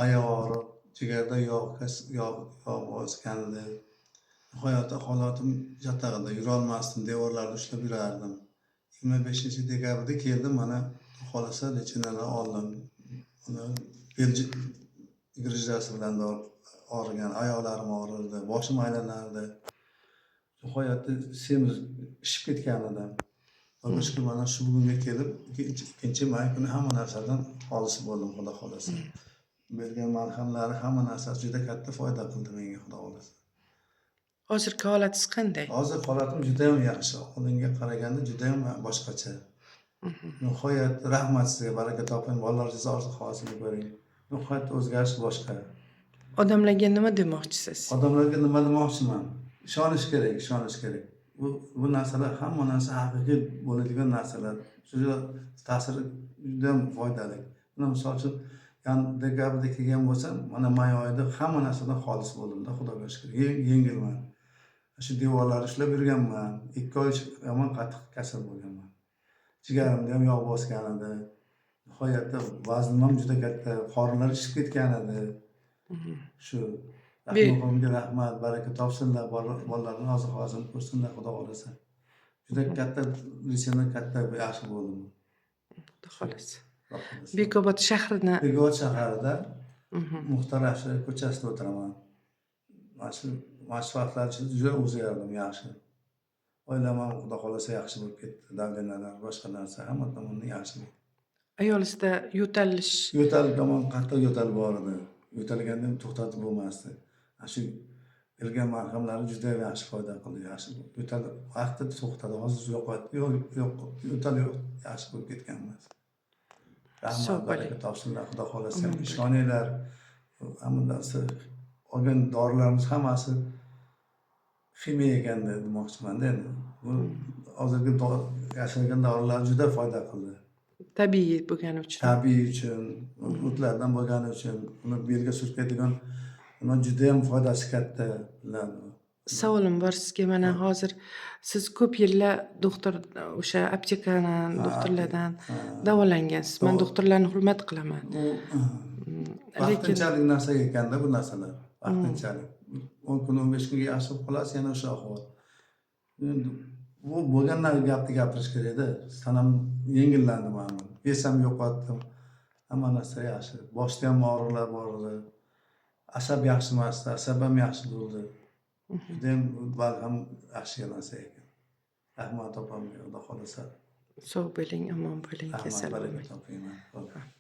oyoq og'riq, jigarda yog' bosgandi. Nihoyat holatim yotag'ida yurolmasdim, devorlarni ushlab yurardim. 25-dekabrda keldim, mana xohlasa lechinalar oldim. Uni bel grijasi bilan og'rigan, oyoqlarim og'rirdi, boshim aylanardi. Nihoyatda semiz ishib ketgan edim. Allohga shukr, mana shu bugunga kelib, 2-may kuni hamma narsadan xolis bo'ldim, Xudo xohlasa. Bergan marhamlari hamma narsasi juda katta foyda qildi menga, Xudo xohlasa. Hozirgi holatingiz qanday? Hozir holatim juda ham yaxshi. Oldinga qaraganda juda ham boshqacha. Nihoyat rahmat sizga, baraka toping, bolalaringiz orzu hosilini ko'ring. Nihoyat o'zgarish boshqa. Odamlarga nima demoqchisiz? Odamlarga nima demoqchiman? Ishonish kerak, ishonish kerak. Bu narsalar hamma narsa haqiqiy bo'ladigan narsalar. Juda ta'siri juda ham foydali. Mana misol uchun, dekabrda kelgan bo'lsam, mana may oyida hamma narsadan xolis bo'ldim-da, Xudoga shukr. Yengilman. Shu devorlarni ushlab yurganman. 2 oy yomon qattiq kasal bo'lganman. Jigarimda ham yog' bosgan edi. Nihoyatda vaznim ham juda katta, qorinlar shishib ketgan edi. Shu rahimga rahmat, baraka topsinlar, bolalarni hozir ko'rsinlar, Xudo xohlasa. Juda katta litseyda katta yaxshi bo'ldim. Xudo xohlasa. Bekobod shahrida Muxtor Ashir ko'chasida o'tiraman. Mana shu vaqtlar ichida juda o'zgardim, yaxshi. Oilam ham Xudo xohlasa yaxshi bo'lib ketdi. Davlanalar, boshqa narsa hamma tomondan yaxshi bo'ldi. Ayolingizda yo'talish Tomon qattiq yo'tal bor edi. Yo'talganda ham to'xtatib bo'lmasdi. Shu bergan marhamlari juda yaxshi foyda qildi, yaxshi. Yo'tal vaqtida to'xtadi, hozir yo'q, yo'tal yo'q, yaxshi bo'lib ketganmiz. Rahmat, baraka topsinlar, Xudo xohlasa. Ishoninglar, hamma narsa olgan dorilarimiz hammasi ximiya ekan demoqchiman-da endi. Bu hozirgi yashagan dorilar juda foyda qildi. tabiiy bo'lgani uchun. Tabiiy uchun, o'tlardan bo'lgani uchun, uni belga surkadigan nima juda ham foydasi katta biladi. Savolim bor sizga. Mana hozir siz ko'p yillar o'sha aptekadan, doktorlardan davolangansiz. Men doktorlarni hurmat qilaman. Vaqtinchalik narsa ekanda bu narsalar. Vaqtinchalik. 10 kun, 15 kunga yaxshi bo'lib qolasiz, yana o'sha ahvol. Bu bo'lgan gapni gapirish kerak-da. Tanam yengillandi men. Esam yo'qotdim. Hamma narsa yaxshi. Boshda ham og'riqlar bor edi. Asab yaxshi emasdi, asabim yaxshi bo'ldi. Juda ham yaxshi narsa ekan. Rahmat opamga, Xudo xohlasa. Sog' bo'ling, omon bo'ling, kasal bo'lmang.